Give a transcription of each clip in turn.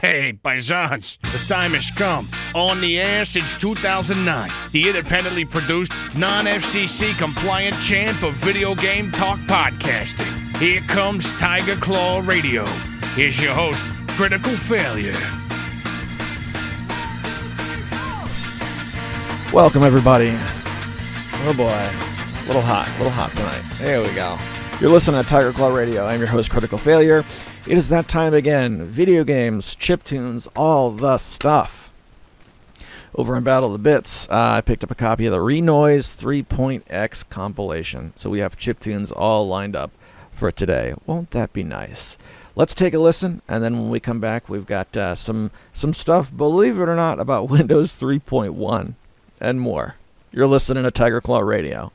Hey, paisans, the time has come. On the air since 2009, the independently produced, non-FCC compliant champ of video game talk podcasting. Here comes Tiger Claw Radio. Here's your host, Critical Failure. Welcome, everybody. Oh boy, a little hot tonight. There we go. You're listening to Tiger Claw Radio. I'm your host, Critical Failure. It is that time again. Video games, chiptunes, all the stuff. Over on Battle of the Bits, I picked up a copy of the Renoise 3.x compilation. So we have chiptunes all lined up for today. Won't that be nice? Let's take a listen, and then when we come back, we've got some stuff, believe it or not, about Windows 3.1 and more. You're listening to Tiger Claw Radio.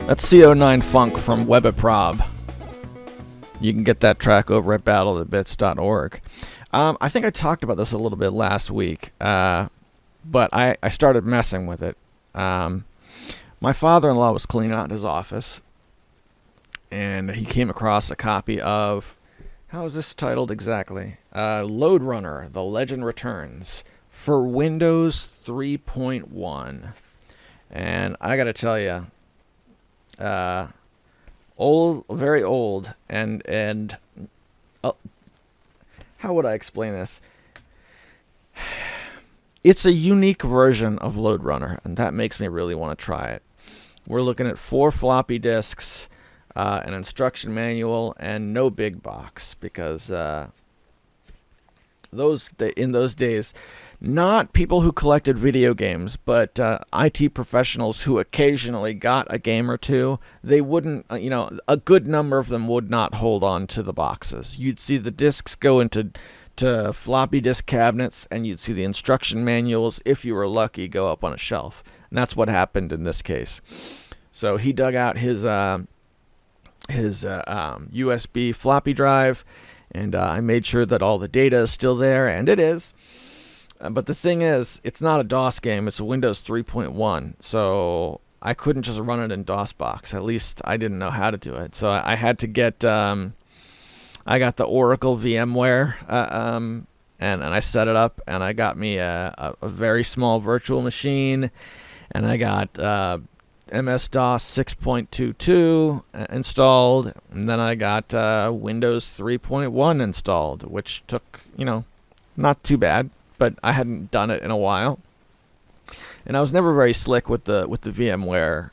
That's CO9 Funk from Webaprob. You can get that track over at battleofthebits.org. I think I talked about this a little bit last week, but I started messing with it. My father-in-law was cleaning out his office, and he came across a copy of, how is this titled exactly? Lode Runner, The Legend Returns, for Windows 3.1. And I gotta tell you, old, very old, and how would I explain this? It's a unique version of Lode Runner, and that makes me really want to try it. We're looking at 4 floppy disks, an instruction manual, and no big box, because in those days, not people who collected video games, but IT professionals who occasionally got a game or two, they wouldn't, a good number of them would not hold on to the boxes. You'd see the discs go into floppy disk cabinets, and you'd see the instruction manuals, if you were lucky, go up on a shelf. And that's what happened in this case. So he dug out his USB floppy drive, and I made sure that all the data is still there, and it is. But the thing is, it's not a DOS game. It's a Windows 3.1. So I couldn't just run it in DOSBox. At least I didn't know how to do it. So I had to get... I got the Oracle VMware, and I set it up, and I got me a very small virtual machine, and I got MS-DOS 6.22 installed, and then I got Windows 3.1 installed, which took, not too bad, but I hadn't done it in a while. And I was never very slick with the VMware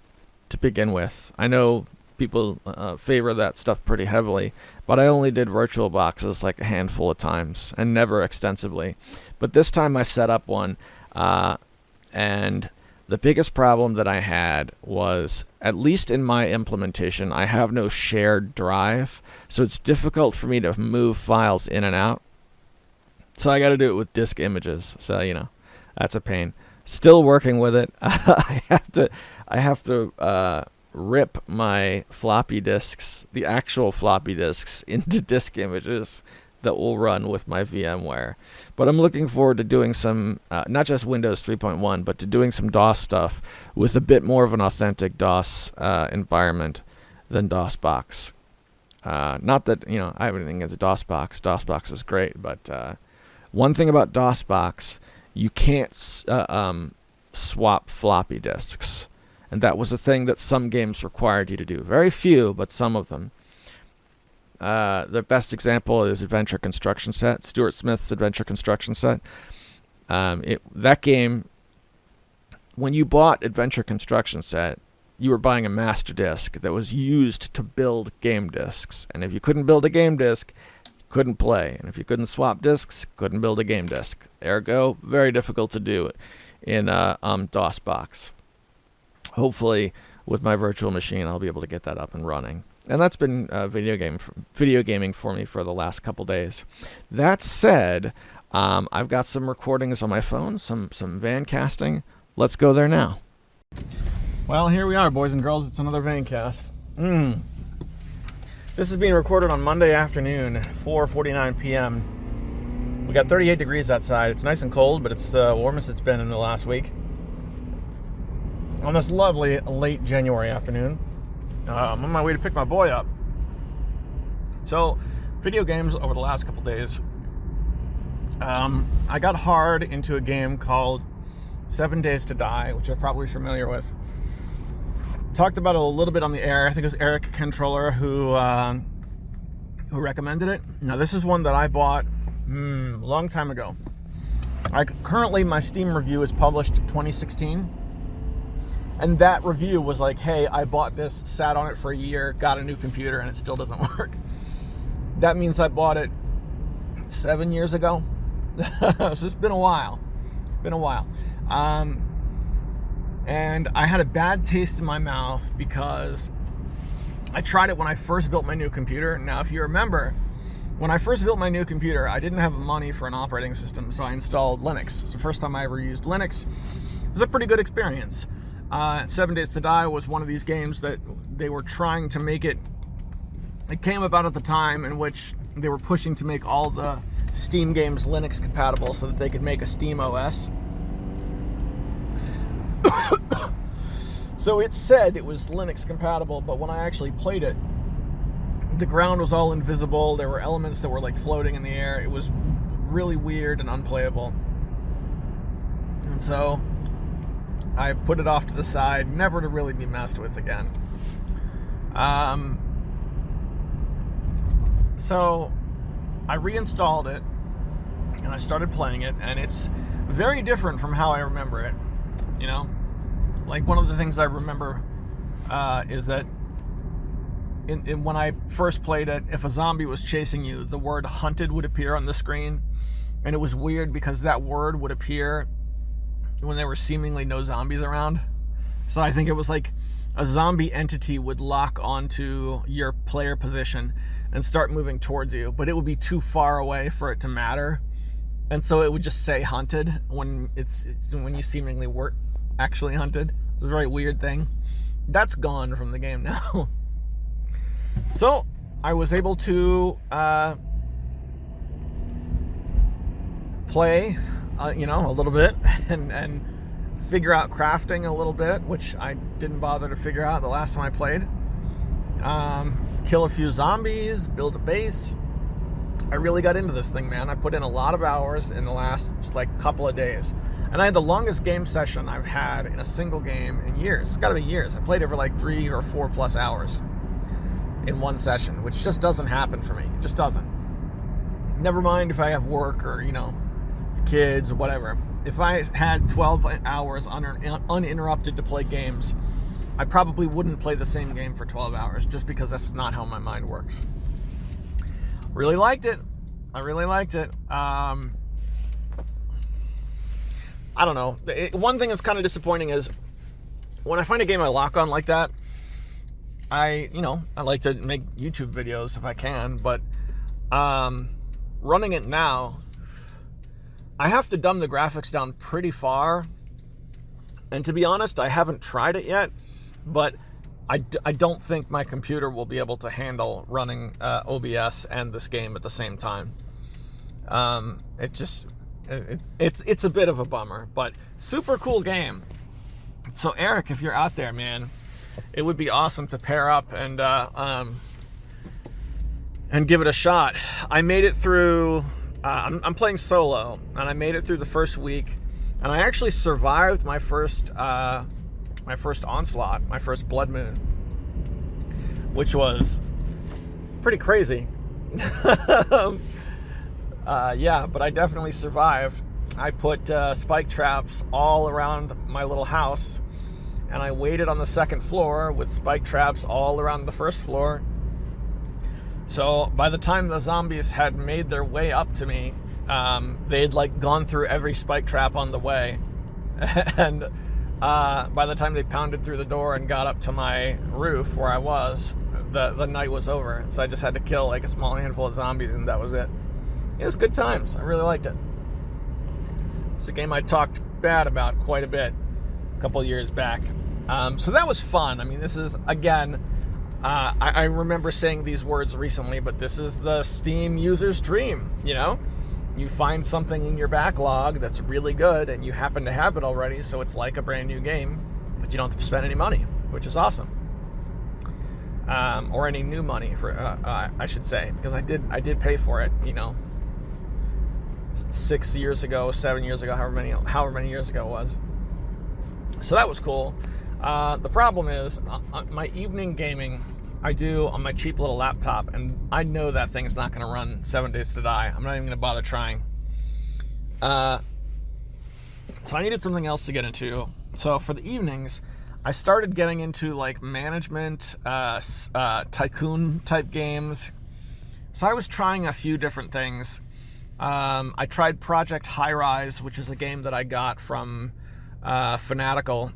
to begin with. I know people favor that stuff pretty heavily, but I only did virtual boxes like a handful of times and never extensively. But this time I set up one, and the biggest problem that I had was, at least in my implementation, I have no shared drive, so it's difficult for me to move files in and out. So I got to do it with disk images. So that's a pain. Still working with it. I have to rip my floppy disks, the actual floppy disks, into disk images that will run with my VMware. But I'm looking forward to doing some, not just Windows 3.1, but to doing some DOS stuff with a bit more of an authentic DOS environment than DOSBox. Not that, I have anything against DOSBox. DOSBox is great, but one thing about DOSBox, you can't swap floppy disks. And that was a thing that some games required you to do. Very few, but some of them. The best example is Adventure Construction Set, Stuart Smith's Adventure Construction Set. That game, when you bought Adventure Construction Set, you were buying a master disc that was used to build game discs. And if you couldn't build a game disc, you couldn't play. And if you couldn't swap discs, couldn't build a game disc. Ergo, very difficult to do in DOSBox. Hopefully, with my virtual machine, I'll be able to get that up and running. And that's been video gaming for me for the last couple days. That said, I've got some recordings on my phone, some van casting. Let's go there now. Well, here we are, boys and girls. It's another van cast. This is being recorded on Monday afternoon, 4:49 p.m. We got 38 degrees outside. It's nice and cold, but it's the warmest it's been in the last week. On this lovely late January afternoon, I'm on my way to pick my boy up. So, video games over the last couple days. I got hard into a game called 7 Days to Die, which you're probably familiar with. Talked about it a little bit on the air. I think it was Eric Controller who recommended it. Now, this is one that I bought a long time ago. Currently, my Steam review is published 2016. And that review was like, hey, I bought this, sat on it for a year, got a new computer, and it still doesn't work. That means I bought it 7 years ago. So it's been a while. And I had a bad taste in my mouth because I tried it when I first built my new computer. Now, if you remember, when I first built my new computer, I didn't have money for an operating system, so I installed Linux. It's the first time I ever used Linux. It was a pretty good experience. 7 Days to Die was one of these games that they were trying to make it. It came about at the time in which they were pushing to make all the Steam games Linux compatible so that they could make a Steam OS. So it said it was Linux compatible, but when I actually played it, the ground was all invisible. There were elements that were like floating in the air. It was really weird and unplayable. And so I put it off to the side, never to really be messed with again. So I reinstalled it and I started playing it, and it's very different from how I remember it. Like, one of the things I remember is that when I first played it, if a zombie was chasing you, the word hunted would appear on the screen. And it was weird because that word would appear when there were seemingly no zombies around. So I think it was like a zombie entity would lock onto your player position and start moving towards you, but it would be too far away for it to matter. And so it would just say hunted when it's when you seemingly weren't actually hunted. It's a very weird thing. That's gone from the game now. So I was able to play a little bit, and figure out crafting a little bit, which I didn't bother to figure out the last time I played. Kill a few zombies, build a base. I really got into this thing, man. I put in a lot of hours in the last couple of days. And I had the longest game session I've had in a single game in years. It's got to be years. I played it for 3 or 4 plus hours in one session, which just doesn't happen for me. It just doesn't. Never mind if I have work or, kids or whatever. If I had 12 hours uninterrupted to play games, I probably wouldn't play the same game for 12 hours just because that's not how my mind works. Really liked it. I really liked it. I don't know. One thing that's kind of disappointing is when I find a game I lock on like that, I like to make YouTube videos if I can, but running it now, I have to dumb the graphics down pretty far. And to be honest, I haven't tried it yet, but I don't think my computer will be able to handle running OBS and this game at the same time. It's a bit of a bummer, but super cool game. So Eric, if you're out there, man, it would be awesome to pair up and give it a shot. I made it through. I'm playing solo, and I made it through the first week, and I actually survived my first onslaught, my first blood moon, which was pretty crazy. Yeah, but I definitely survived. I put spike traps all around my little house, and I waited on the second floor with spike traps all around the first floor. So by the time the zombies had made their way up to me, they'd gone through every spike trap on the way. And by the time they pounded through the door and got up to my roof where I was, the night was over. So I just had to kill a small handful of zombies, and that was it. It was good times. I really liked it. It's a game I talked bad about quite a bit a couple of years back. So that was fun. I mean, this is, again, I remember saying these words recently, but this is the Steam user's dream, You find something in your backlog that's really good, and you happen to have it already, so it's like a brand new game, but you don't have to spend any money, which is awesome. Or any new money, I should say, because I did pay for it, 6 years ago, 7 years ago, however many years ago it was. So that was cool. The problem is, my evening gaming I do on my cheap little laptop, and I know that thing's not going to run 7 Days to Die. I'm not even going to bother trying. So I needed something else to get into. So for the evenings, I started getting into management, tycoon type games. So I was trying a few different things. I tried Project High Rise, which is a game that I got from Fanatical.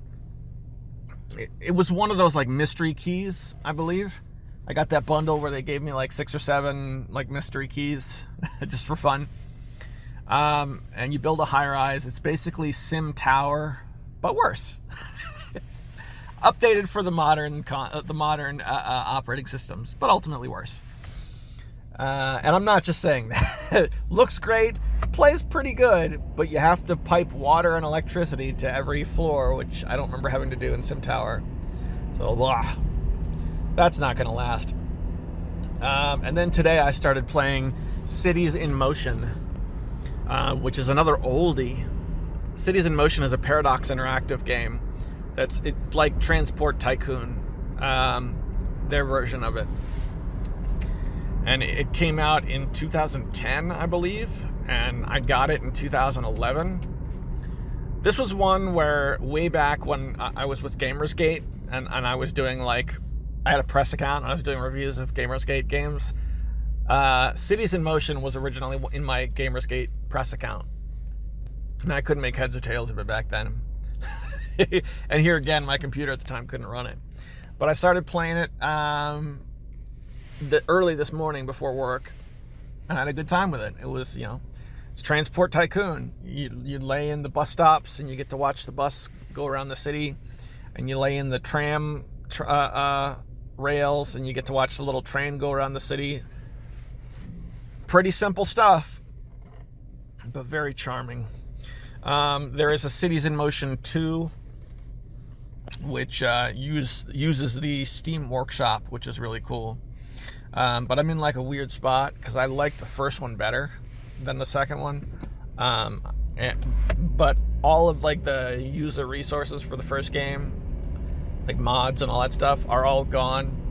It was one of those mystery keys, I believe. I got that bundle where they gave me 6 or 7 mystery keys just for fun. And you build a high rise. It's basically Sim Tower, but worse. Updated for the modern operating systems, but ultimately worse. And I'm not just saying that. Looks great, plays pretty good, but you have to pipe water and electricity to every floor, which I don't remember having to do in Sim Tower. So, that's not going to last. And then today I started playing Cities in Motion, which is another oldie. Cities in Motion is a Paradox Interactive game. It's like Transport Tycoon, their version of it. And it came out in 2010, I believe, and I got it in 2011. This was one where way back when I was with Gamersgate, and I was doing I had a press account, and I was doing reviews of Gamersgate games. Cities in Motion was originally in my Gamersgate press account, and I couldn't make heads or tails of it back then. And here again, my computer at the time couldn't run it. But I started playing it early this morning before work, and I had a good time with it. It was, it's Transport Tycoon. You lay in the bus stops, and you get to watch the bus go around the city, and you lay in the tram rails, and you get to watch the little train go around the city. Pretty simple stuff, but very charming. There is a Cities in Motion 2, which uses the Steam Workshop, which is really cool. But I'm in like a weird spot because I like the first one better than the second one. But all of like the user resources for the first game, like mods and all that stuff, are all gone.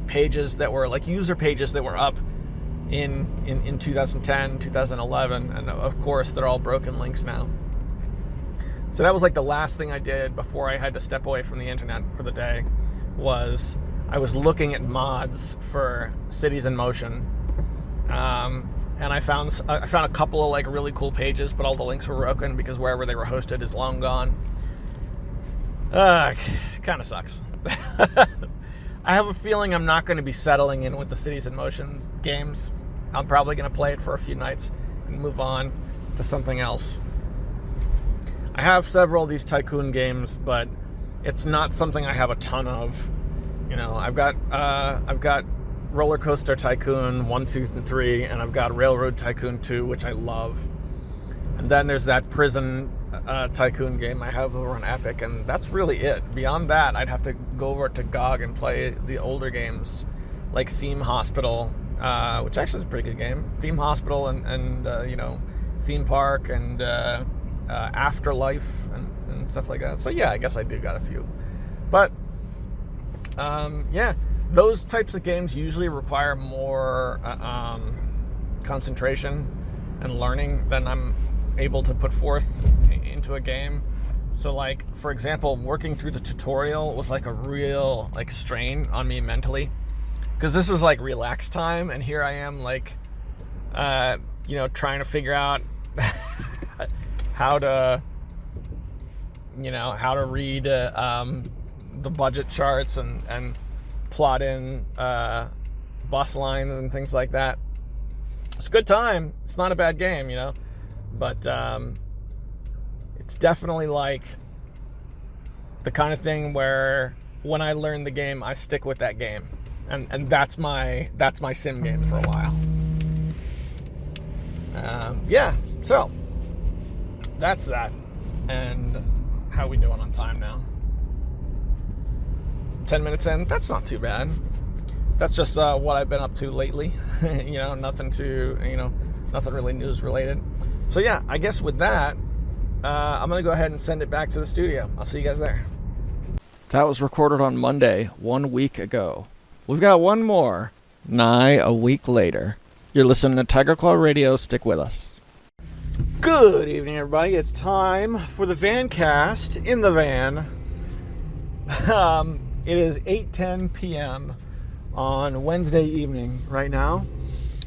Pages that were like user pages that were up in 2010, 2011, and of course they're all broken links now. So that was like the last thing I did before I had to step away from the internet for the day. Was I was looking at mods for Cities in Motion, and I found a couple of like really cool pages, but all the links were broken because wherever they were hosted is long gone. Kind of sucks. I have a feeling I'm not going to be settling in with the Cities in Motion games. I'm probably going to play it for a few nights and move on to something else. I have several of these tycoon games, but it's not something I have a ton of. I've got Roller Coaster Tycoon 1, 2, and 3, and I've got Railroad Tycoon 2, which I love. And then there's that prison tycoon game I have over on Epic, and that's really it. Beyond that, I'd have to go over to GOG and play the older games, like Theme Hospital, which actually is a pretty good game. Theme Hospital and Theme Park and Afterlife and stuff like that. So yeah, I guess I do got a few. But those types of games usually require more concentration and learning than I'm able to put forth into a game. So like, for example, working through the tutorial was like a real like strain on me mentally, because this was like relaxed time, and here I am like trying to figure out how to read the budget charts and plot in bus lines and things like that. It's a good time. It's not a bad game, but it's definitely like the kind of thing where when I learn the game, I stick with that game, and that's my sim game for a while. So that's that. And how we doing on time now? 10 minutes in. That's not too bad. That's just what I've been up to lately. Nothing really news related. So yeah, I guess with that, I'm going to go ahead and send it back to the studio. I'll see you guys there. That was recorded on Monday, 1 week ago. We've got one more, nigh a week later. You're listening to Tiger Claw Radio. Stick with us. Good evening, everybody. It's time for the Vancast in the van. It is 8:10 p.m. on Wednesday evening right now,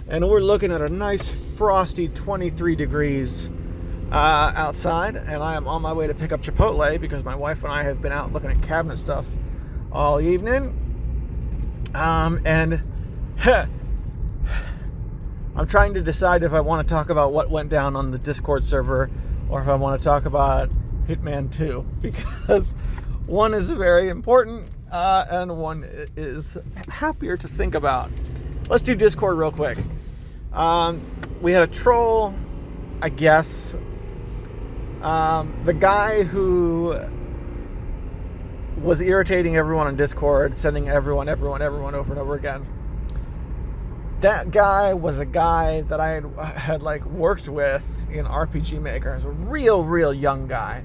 and we're looking at a nice frosty 23 degrees outside, and I am on my way to pick up Chipotle because my wife and I have been out looking at cabinet stuff all evening. And I'm trying to decide if I want to talk about what went down on the Discord server or if I want to talk about Hitman 2, because one is very important and one is happier to think about. Let's do Discord real quick. We had a troll, I guess. The guy who was irritating everyone on Discord, sending everyone over and over again. That guy was a guy that I had like worked with in RPG Maker. He was a real young guy.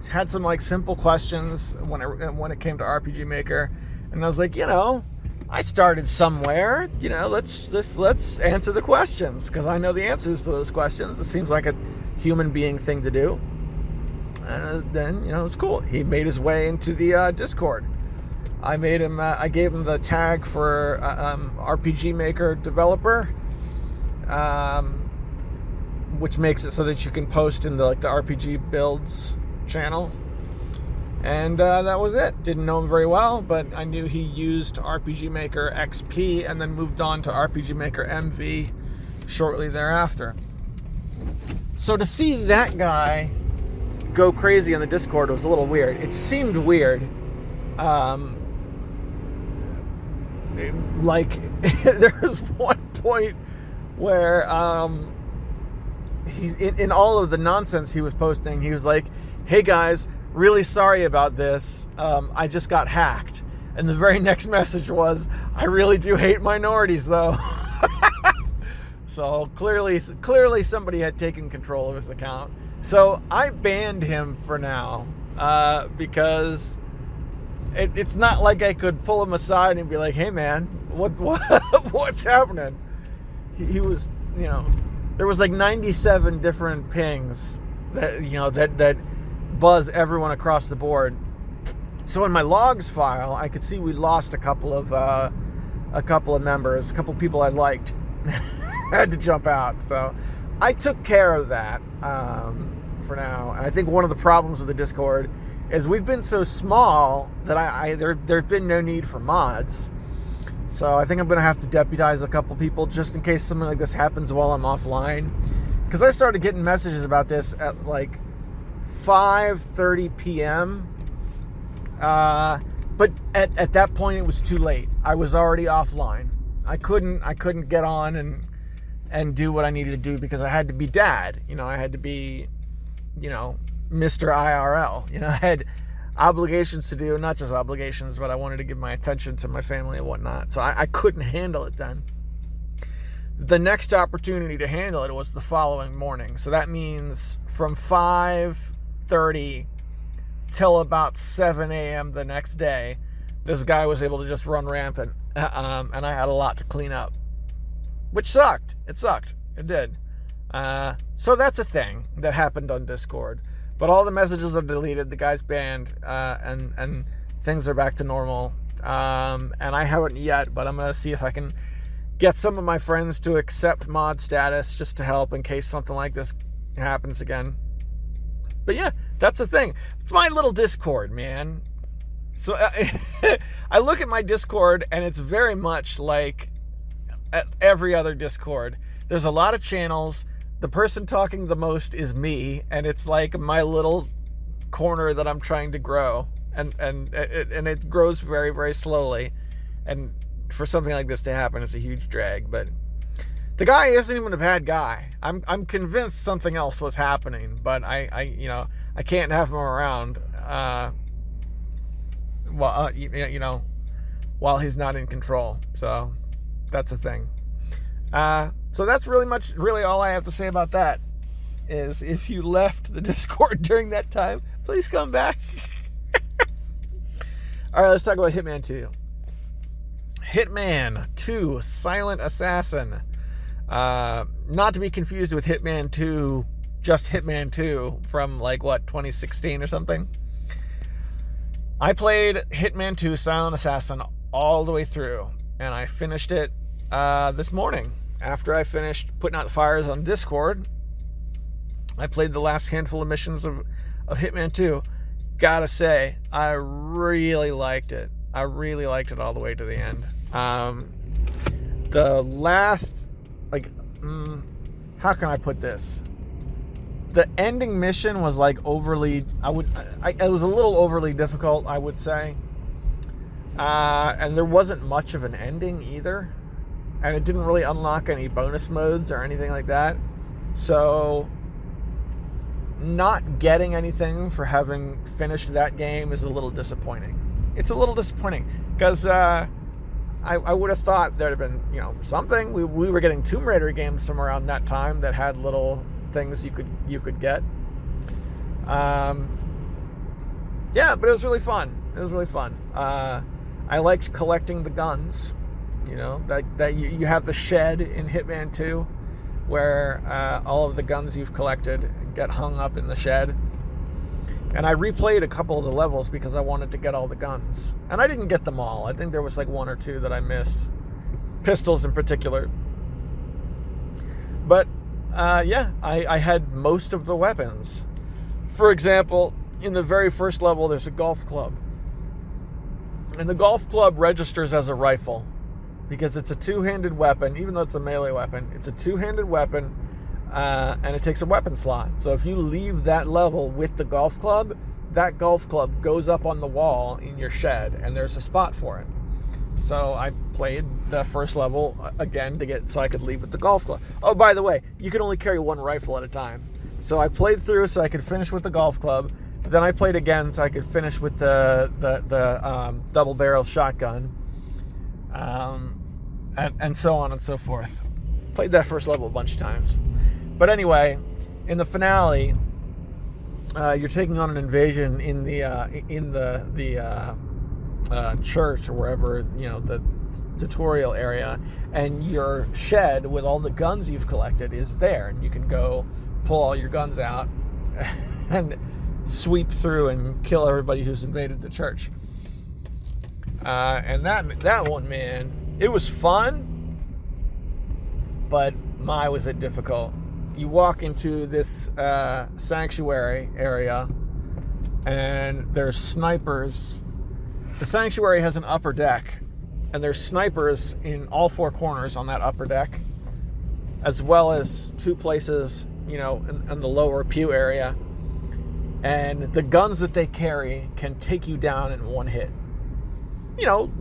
Had some like simple questions when it came to RPG Maker, and I was like, I started somewhere. Let's answer the questions because I know the answers to those questions. It seems like a human being thing to do. And then it was cool. He made his way into the Discord. I gave him the tag for RPG Maker developer, which makes it so that you can post in the RPG builds channel. And that was it. Didn't know him very well, but I knew he used RPG Maker XP and then moved on to RPG Maker MV shortly thereafter. So to see that guy go crazy on the Discord was a little weird. It seemed weird. Like there was one point where in all of the nonsense he was posting, he was like, "Hey guys, really sorry about this. I just got hacked." And the very next message was, "I really do hate minorities, though." So clearly somebody had taken control of his account. So I banned him for now, because it's not like I could pull him aside and be like, "Hey man, what's happening?" He was, there was like 97 different pings that buzz everyone across the board. So in my logs file, I could see we lost a couple of members, a couple of people I liked. Had to jump out. So I took care of that for now. And I think one of the problems with the Discord is we've been so small that there's been no need for mods. So I think I'm going to have to deputize a couple people just in case something like this happens while I'm offline. Because I started getting messages about this at like 5:30 p.m. But at that point it was too late. I was already offline. I couldn't get on and do what I needed to do because I had to be dad. I had to be, Mr. IRL. I had obligations to do, not just obligations, but I wanted to give my attention to my family and whatnot. So I couldn't handle it then. The next opportunity to handle it was the following morning. So that means from 5:30 till about 7 a.m. the next day, this guy was able to just run rampant. And I had a lot to clean up, which sucked. It sucked. It did. So that's a thing that happened on Discord. But all the messages are deleted. The guy's banned, and things are back to normal. And I haven't yet, but I'm going to see if I can get some of my friends to accept mod status just to help in case something like this happens again. But yeah, that's the thing. It's my little Discord, man. So I look at my Discord, and it's very much like every other Discord. There's a lot of channels. The person talking the most is me, and it's like my little corner that I'm trying to grow, and it grows very, very slowly. And for something like this to happen, it's a huge drag. But the guy isn't even a bad guy. I'm convinced something else was happening, but I can't have him around. While he's not in control. So that's a thing. So that's really all I have to say about that. Is if you left the Discord during that time, please come back. All right, let's talk about Hitman 2. Hitman 2, Silent Assassin. Not to be confused with Hitman 2, just Hitman 2 from 2016 or something. I played Hitman 2 Silent Assassin all the way through, and I finished it this morning. After I finished putting out the fires on Discord, I played the last handful of missions of Hitman 2. Gotta say, I really liked it. I really liked it all the way to the end. The last, how can I put this? The ending mission was it was a little overly difficult, I would say. And there wasn't much of an ending either. And it didn't really unlock any bonus modes or anything like that. So not getting anything for having finished that game is a little disappointing. It's a little disappointing because I would have thought there'd have been, something. We were getting Tomb Raider games from around that time that had little things you could get. Yeah, but it was really fun. I liked collecting the guns. That you have the shed in Hitman 2 where all of the guns you've collected get hung up in the shed. And I replayed a couple of the levels because I wanted to get all the guns. And I didn't get them all. I think there was one or two that I missed. Pistols in particular. But I had most of the weapons. For example, in the very first level, there's a golf club. And the golf club registers as a rifle because it's a two-handed weapon. Even though it's a melee weapon, it's a two-handed weapon, and it takes a weapon slot. So if you leave that level with the golf club, that golf club goes up on the wall in your shed, and there's a spot for it. So I played the first level again so I could leave with the golf club. Oh, by the way, you can only carry one rifle at a time. So I played through so I could finish with the golf club. Then I played again so I could finish with the double barrel shotgun, and so on and so forth. Played that first level a bunch of times. But anyway, in the finale, you're taking on an invasion in the church or wherever, the tutorial area, and your shed with all the guns you've collected is there, and you can go pull all your guns out and sweep through and kill everybody who's invaded the church. And that one, man, it was fun, but my was it difficult. You walk into this sanctuary area, and there's snipers. The sanctuary has an upper deck, and there's snipers in all four corners on that upper deck, as well as two places, in the lower pew area. And the guns that they carry can take you down in one hit,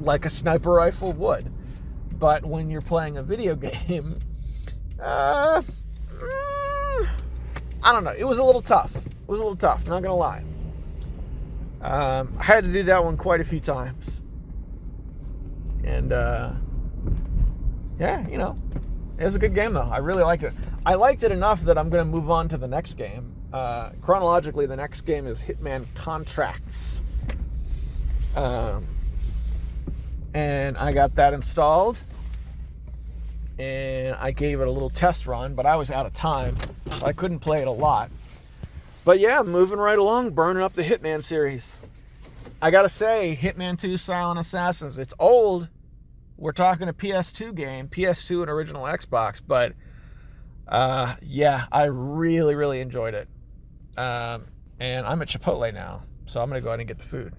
like a sniper rifle would. But when you're playing a video game, I don't know. It was a little tough. Not gonna lie. I had to do that one quite a few times, and yeah, it was a good game though. I really liked it. I liked it enough that I'm gonna move on to the next game. Chronologically, the next game is Hitman Contracts, and I got that installed, and I gave it a little test run, but I was out of time, so I couldn't play it a lot. But yeah, moving right along, burning up the Hitman series. I gotta say, Hitman 2 Silent Assassins, it's old. We're talking a PS2 game, PS2 and original Xbox, but yeah, I really, really enjoyed it. And I'm at Chipotle now, so I'm gonna go ahead and get the food.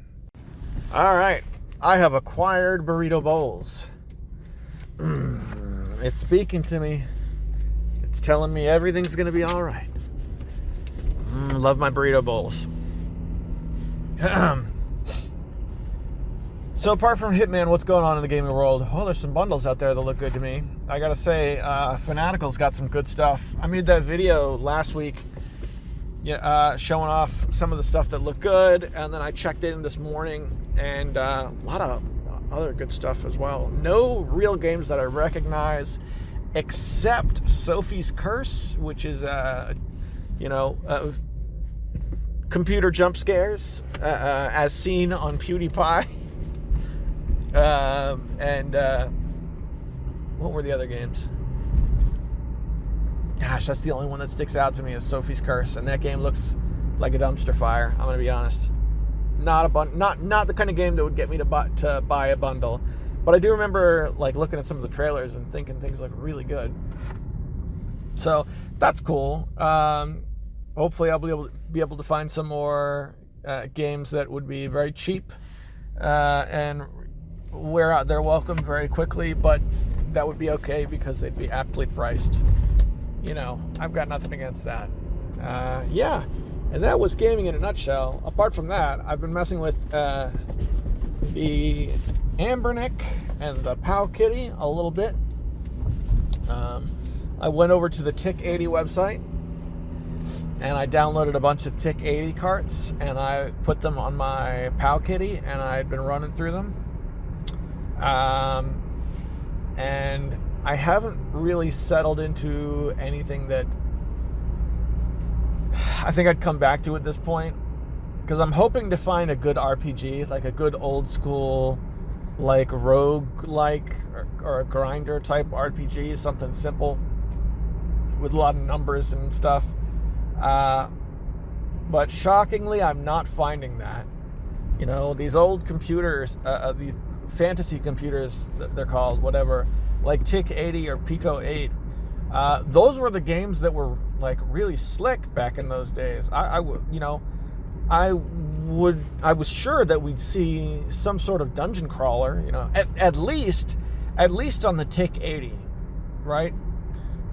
All right, I have acquired burrito bowls. It's speaking to me. It's telling me everything's gonna be all right. Love my burrito bowls. So apart from Hitman, what's going on in the gaming world? Well, there's some bundles out there that look good to me. I gotta say, Fanatical's got some good stuff. I made that video last week, showing off some of the stuff that looked good, and then I checked in this morning, and a lot of other good stuff as well. No real games that I recognize, except Sophie's Curse, which is computer jump scares, as seen on PewDiePie. And what were the other games? Gosh, that's the only one that sticks out to me is Sophie's Curse, and that game looks like a dumpster fire. I'm gonna be honest. Not the kind of game that would get me to buy a bundle, but I do remember looking at some of the trailers and thinking things look really good. So that's cool. Hopefully, I'll be able to find some more games that would be very cheap and wear out their welcome very quickly, but that would be okay because they'd be aptly priced. I've got nothing against that. Yeah, and that was gaming in a nutshell. Apart from that, I've been messing with the Ambernick and the Pow Kitty a little bit. I went over to the Tick80 website, and I downloaded a bunch of Tick80 carts, and I put them on my Pow Kitty, and I'd been running through them. And I haven't really settled into anything that I think I'd come back to at this point, because I'm hoping to find a good RPG, like a good old school, rogue-like or a grinder type RPG, something simple with a lot of numbers and stuff. But shockingly, I'm not finding that. These old computers, the fantasy computers, they're called, whatever, like Tick80 or Pico 8, those were the games that were really slick back in those days. I was sure that we'd see some sort of dungeon crawler, at least on the Tick80, right?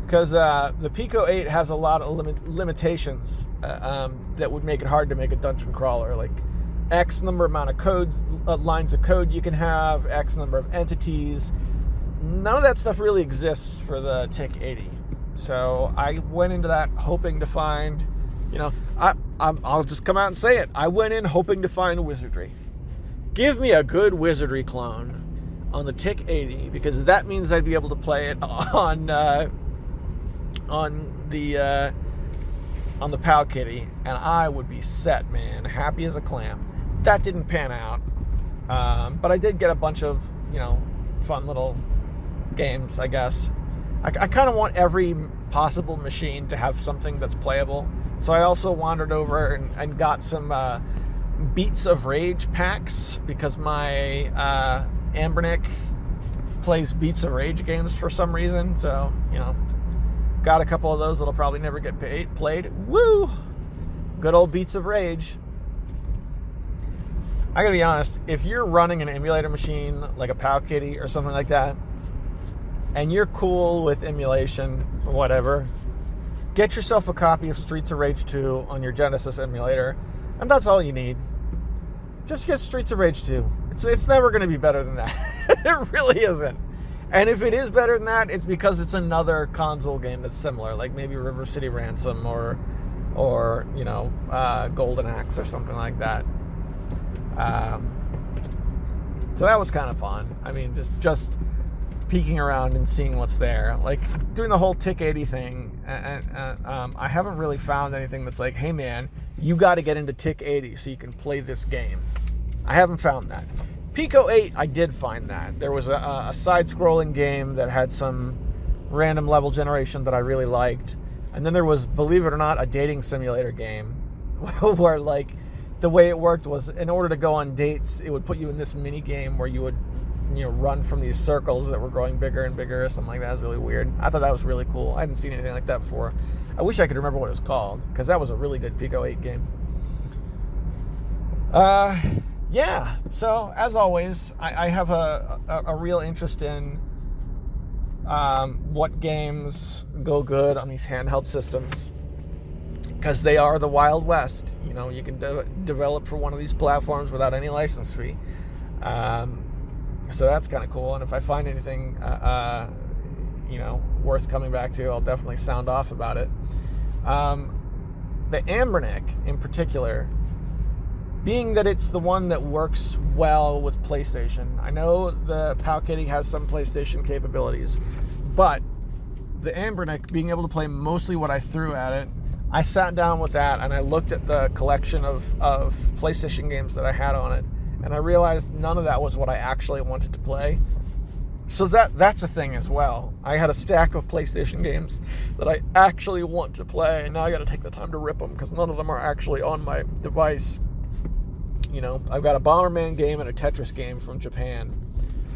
Because the Pico 8 has a lot of limitations that would make it hard to make a dungeon crawler. X number amount of code lines of code you can have, X number of entities. None of that stuff really exists for the TIC-80. So I went into that hoping to find, I'll just come out and say it. I went in hoping to find wizardry. Give me a good wizardry clone on the TIC-80, because that means I'd be able to play it on the PAL Kitty, and I would be set, man, happy as a clam. That didn't pan out, but I did get a bunch of fun little games, I guess. I kind of want every possible machine to have something that's playable, so I also wandered over and got some Beats of Rage packs, because my Ambernick plays Beats of Rage games for some reason, so got a couple of those that'll probably never get played. Woo! Good old Beats of Rage. I gotta be honest, if you're running an emulator machine like a PAL Kitty or something like that, and you're cool with emulation or whatever, get yourself a copy of Streets of Rage 2 on your Genesis emulator, and that's all you need. Just get Streets of Rage 2. It's never going to be better than that. It really isn't. And if it is better than that, it's because it's another console game that's similar, like maybe River City Ransom or Golden Axe or something like that. So that was kind of fun. I mean, just peeking around and seeing what's there, like doing the whole TIC-80 thing. I haven't really found anything that's like, hey man, you got to get into TIC-80 so you can play this game. I haven't found that. Pico 8, I did find that. There was a side-scrolling game that had some random level generation that I really liked. And then there was, believe it or not, a dating simulator game where, like, the way it worked was, in order to go on dates, it would put you in this mini game where you would, run from these circles that were growing bigger and bigger or something like that. It was really weird. I thought that was really cool. I hadn't seen anything like that before. I wish I could remember what it was called, because that was a really good Pico 8 game. Yeah, so as always, I have a real interest in what games go good on these handheld systems, because they are the Wild West. You can develop for one of these platforms without any license fee. So that's kind of cool. And if I find anything, worth coming back to, I'll definitely sound off about it. The Ambernick, in particular, being that it's the one that works well with PlayStation. I know the PAL Kitty has some PlayStation capabilities, but the Ambernick, being able to play mostly what I threw at it, I sat down with that and I looked at the collection of PlayStation games that I had on it, and I realized none of that was what I actually wanted to play. So that's a thing as well. I had a stack of PlayStation games that I actually want to play, and now I got to take the time to rip them because none of them are actually on my device. I've got a Bomberman game and a Tetris game from Japan,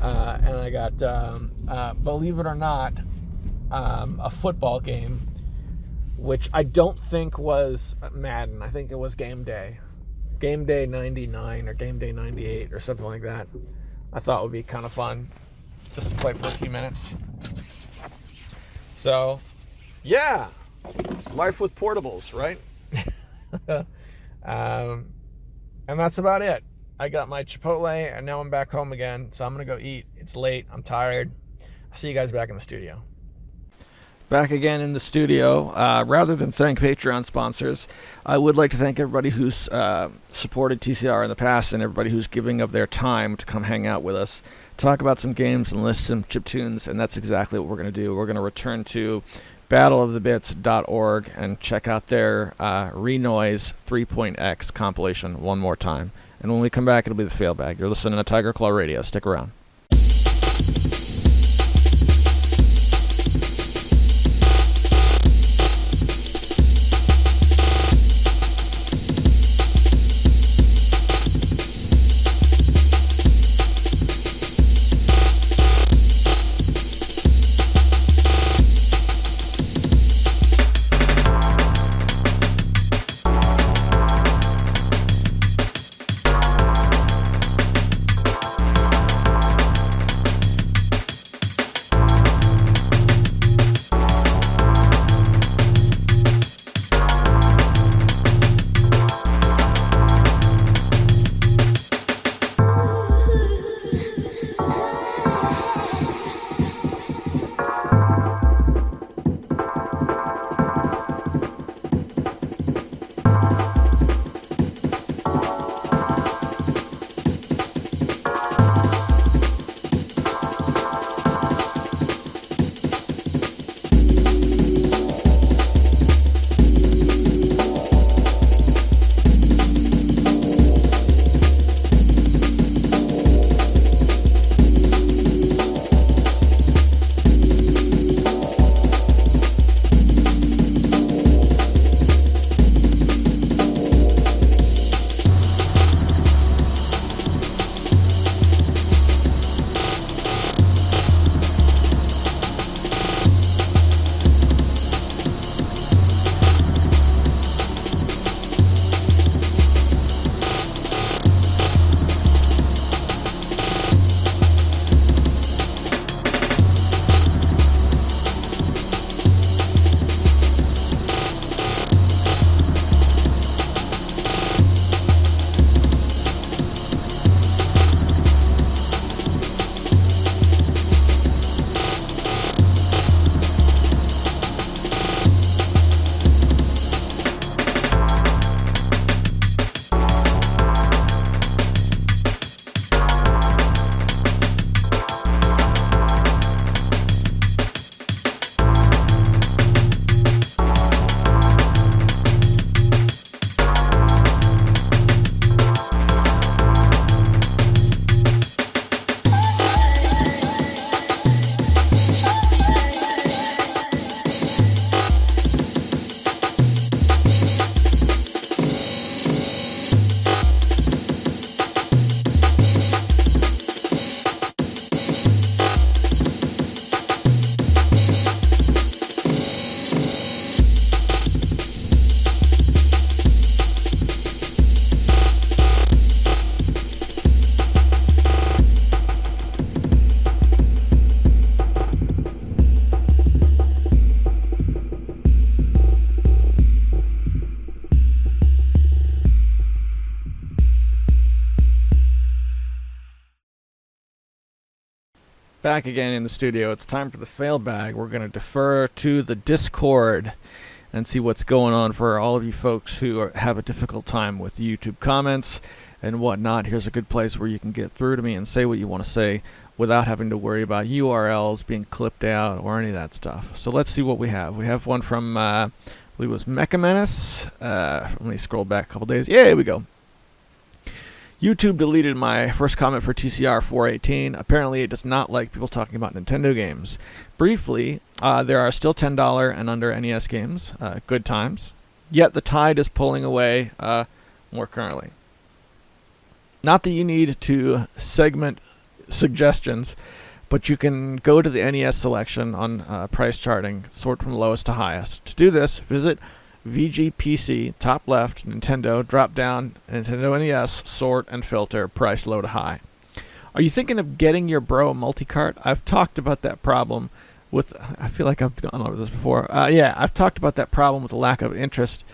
and I got, believe it or not, a football game, which I don't think was Madden. I think it was Game Day 99 or Game Day 98 or something like that. I thought would be kind of fun just to play for a few minutes. So, yeah, life with portables, right? And that's about it. I got my Chipotle, and now I'm back home again, so I'm going to go eat. It's late. I'm tired. I'll see you guys back in the studio. Back again in the studio. Rather than thank Patreon sponsors, I would like to thank everybody who's supported TCR in the past and everybody who's giving of their time to come hang out with us, talk about some games and list some chiptunes, and that's exactly what we're going to do. We're going to return to battleofthebits.org and check out their Renoise 3.x compilation one more time. And when we come back, it'll be the fail bag. You're listening to Tiger Claw Radio. Stick around. back again in the studio. It's time for the fail bag. We're going to defer to the Discord and see what's going on for all of you folks who have a difficult time with YouTube comments and whatnot. Here's a good place where you can get through to me and say what you want to say without having to worry about URLs being clipped out or any of that stuff. So let's see what we have. We have one from, I believe it was Mecha Menace. Let me scroll back a couple days. Yeah, here we go. YouTube deleted my first comment for TCR 418. Apparently, it does not like people talking about Nintendo games. Briefly, there are still $10 and under NES games. Good times. Yet the tide is pulling away more currently. Not that you need to segment suggestions, but you can go to the NES selection on price charting, sort from lowest to highest. To do this, visit VGPC, top left, Nintendo, drop down, Nintendo NES, sort and filter, price low to high. Are you thinking of getting your bro a multi-cart? I've talked about that problem with, I feel like I've gone over this before. Yeah, I've talked about that problem with the lack of interest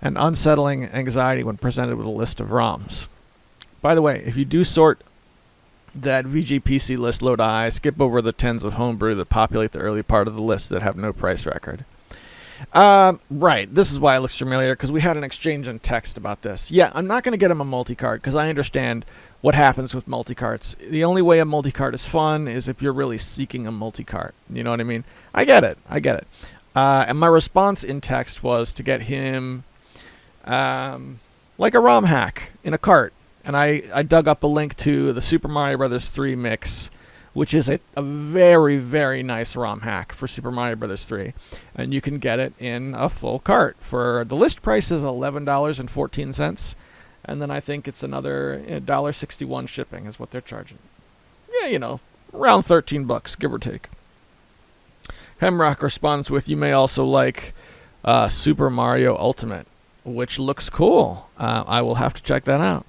and unsettling anxiety when presented with a list of ROMs. By the way, if you do sort that VGPC list low to high, skip over the tens of homebrew that populate the early part of the list that have no price record. Right, this is why it looks familiar, because we had an exchange in text about this. Yeah, I'm not going to get him a multi-cart, because I understand what happens with multi-carts. The only way a multi-cart is fun is if you're really seeking a multi-cart. You know what I mean? I get it. And my response in text was to get him like a ROM hack in a cart. And I dug up a link to the Super Mario Bros. 3 mix, which is a very, very nice ROM hack for Super Mario Bros. 3. And you can get it in a full cart. For the list price is $11.14. And then I think it's another $1.61 shipping is what they're charging. Yeah, you know, around $13, give or take. Hemrock responds with, you may also like Super Mario Ultimate, which looks cool. I will have to check that out.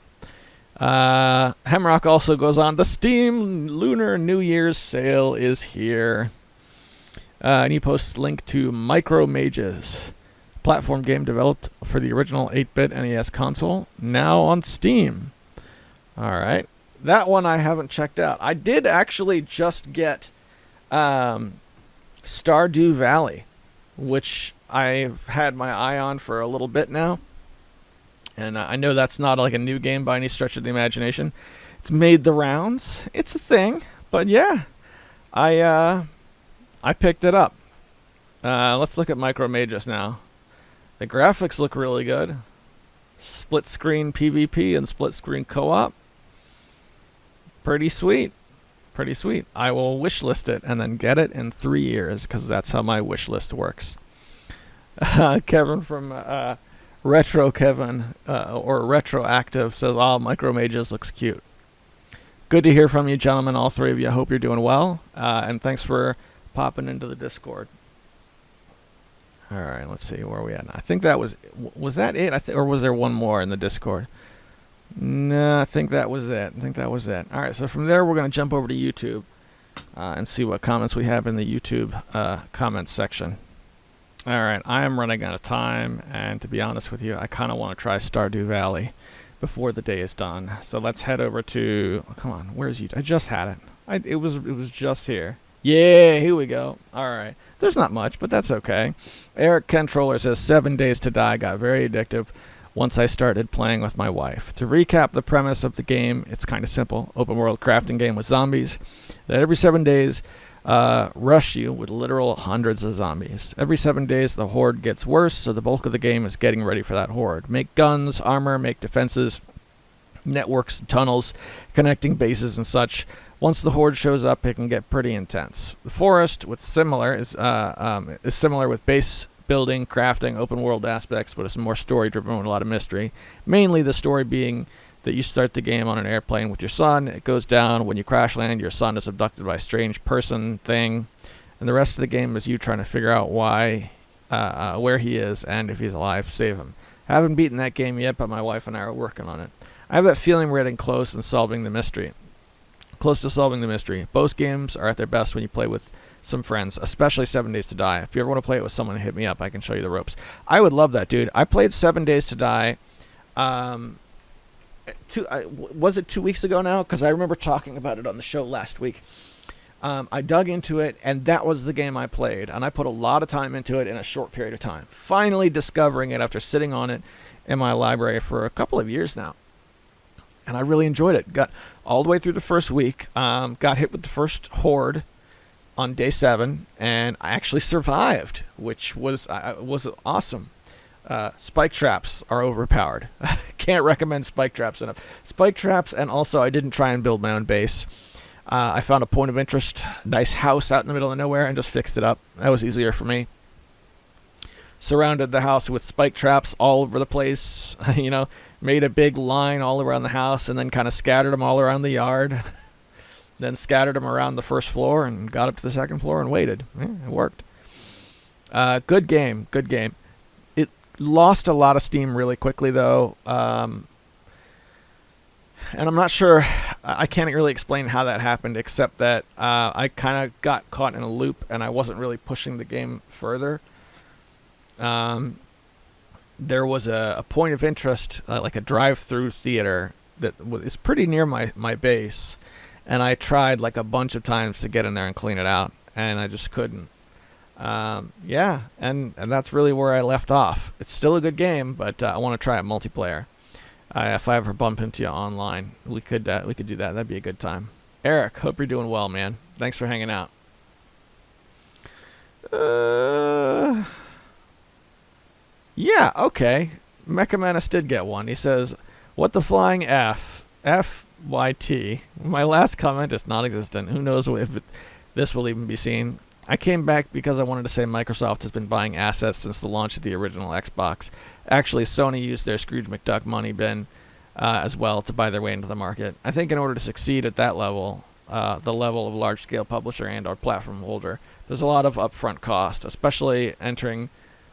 Hemrock also goes on, the Steam Lunar New Year's sale is here. And he posts link to Micro Mages, platform game developed for the original 8-bit NES console, now on Steam. Alright. That one I haven't checked out. I did actually just get Stardew Valley, which I've had my eye on for a little bit now. And I know that's not like a new game by any stretch of the imagination. It's made the rounds. It's a thing. But yeah, I picked it up. Let's look at Micro Mages now. The graphics look really good. Split screen PvP and split screen co-op. Pretty sweet. Pretty sweet. I will wishlist it and then get it in 3 years because that's how my wishlist works. Kevin from... Retro Kevin, or Retroactive, says, Micro Mages looks cute. Good to hear from you, gentlemen, all three of you. I hope you're doing well, and thanks for popping into the Discord. All right, let's see, where are we at? I think that was that it? Or was there one more in the Discord? No, I think that was it. All right, so from there, we're going to jump over to YouTube and see what comments we have in the YouTube comments section. Alright, I am running out of time, and to be honest with you, I kind of want to try Stardew Valley before the day is done. So let's head over to... Oh, come on, where's YouTube? I just had it. It was just here. Yeah, here we go. Alright. There's not much, but that's okay. Eric Controller says, 7 Days to Die got very addictive once I started playing with my wife. To recap the premise of the game, it's kind of simple. Open world crafting game with zombies that every 7 days... rush you with literal hundreds of zombies. Every 7 days, the horde gets worse, so the bulk of the game is getting ready for that horde. Make guns, armor, make defenses, networks, tunnels, connecting bases and such. Once the horde shows up, it can get pretty intense. The forest is similar with base building, crafting, open world aspects, but it's more story driven with a lot of mystery. Mainly the story being that you start the game on an airplane with your son. It goes down. When you crash land, your son is abducted by a strange person thing. And the rest of the game is you trying to figure out where he is, and if he's alive, save him. I haven't beaten that game yet, but my wife and I are working on it. I have that feeling we're getting close to solving the mystery. Both games are at their best when you play with some friends, especially 7 Days to Die. If you ever want to play it with someone, hit me up. I can show you the ropes. I would love that, dude. I played 7 Days to Die... was it 2 weeks ago now? Because I remember talking about it on the show last week. I dug into it, and that was the game I played. And I put a lot of time into it in a short period of time. Finally discovering it after sitting on it in my library for a couple of years now. And I really enjoyed it. Got all the way through the first week. Got hit with the first horde on day 7, and I actually survived, which was awesome. Spike traps are overpowered. Can't recommend spike traps enough. Spike traps, and also I didn't try and build my own base. I found a point of interest, nice house out in the middle of nowhere, and just fixed it up. That was easier for me. Surrounded the house with spike traps all over the place. Made a big line all around the house, and then kind of scattered them all around the yard. Then scattered them around the first floor and got up to the second floor and waited. It worked. Good game. It lost a lot of steam really quickly, though. And I'm not sure, I can't really explain how that happened, except that I kind of got caught in a loop and I wasn't really pushing the game further. There was a point of interest, like a drive-through theater that is pretty near my base. And I tried like a bunch of times to get in there and clean it out, and I just couldn't. And that's really where I left off. It's still a good game, but I want to try it multiplayer. If I ever bump into you online, we could do that. That'd be a good time. Eric, hope you're doing well, man. Thanks for hanging out. Yeah, okay. Mecha Menace did get one. He says, "What the flying F? FYT. My last comment is non-existent. Who knows if this will even be seen. I came back because I wanted to say Microsoft has been buying assets since the launch of the original Xbox. Actually, Sony used their Scrooge McDuck money bin as well to buy their way into the market. I think in order to succeed at that level, the level of large-scale publisher and or platform holder, there's a lot of upfront cost, especially entering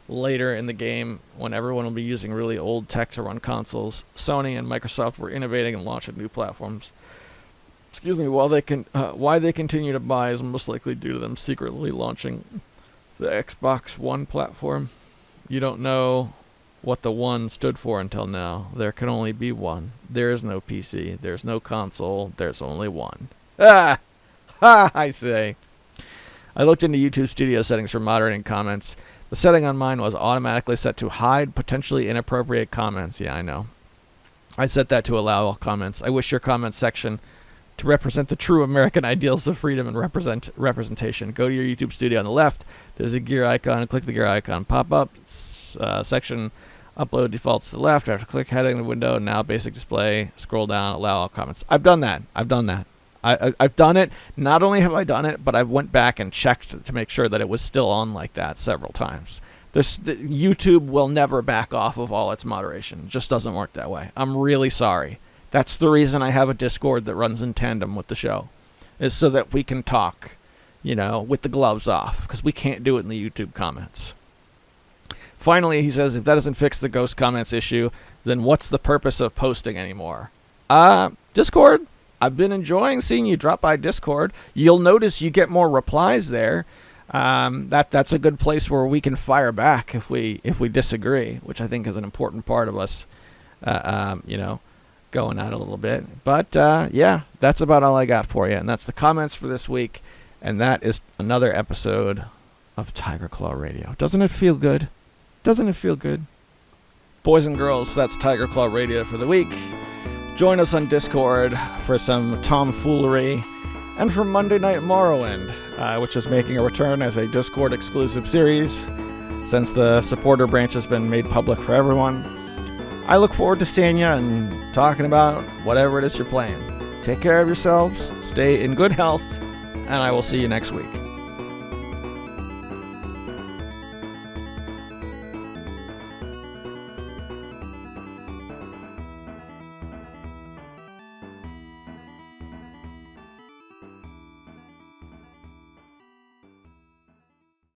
later in the game when everyone will be using really old tech to run consoles. Sony and Microsoft were innovating and launching new platforms. Why they continue to buy is most likely due to them secretly launching the Xbox One platform. You don't know what the One stood for until now. There can only be one. There is no PC. There's no console. There's only one." Ah! Ha! I say. I looked into YouTube Studio settings for moderating comments. The setting on mine was automatically set to hide potentially inappropriate comments. Yeah, I know. I set that to allow all comments. I wish your comment section to represent the true American ideals of freedom and representation. Go to your YouTube Studio on the left. There's a gear icon. Click the gear icon. Pop up. Section upload defaults to the left. After click heading the window. Now basic display. Scroll down. Allow all comments. I've done that. I've done it. Not only have I done it, but I went back and checked to make sure that it was still on like that several times. YouTube will never back off of all its moderation. It just doesn't work that way. I'm really sorry. That's the reason I have a Discord that runs in tandem with the show, is so that we can talk, with the gloves off, because we can't do it in the YouTube comments. Finally, he says, if that doesn't fix the ghost comments issue, then what's the purpose of posting anymore? Discord. I've been enjoying seeing you drop by Discord. You'll notice you get more replies there. That's a good place where we can fire back if we disagree, which I think is an important part of us, going out a little bit. But that's about all I got for you, and that's the comments for this week. And that is another episode of Tiger Claw Radio. Doesn't it feel good? Doesn't it feel good? Boys and girls, that's Tiger Claw Radio for the week. Join us on Discord for some tomfoolery, and for Monday Night Morrowind, which is making a return as a Discord exclusive series since the supporter branch has been made public for everyone. I look forward to seeing you and talking about whatever it is you're playing. Take care of yourselves, stay in good health, and I will see you next week.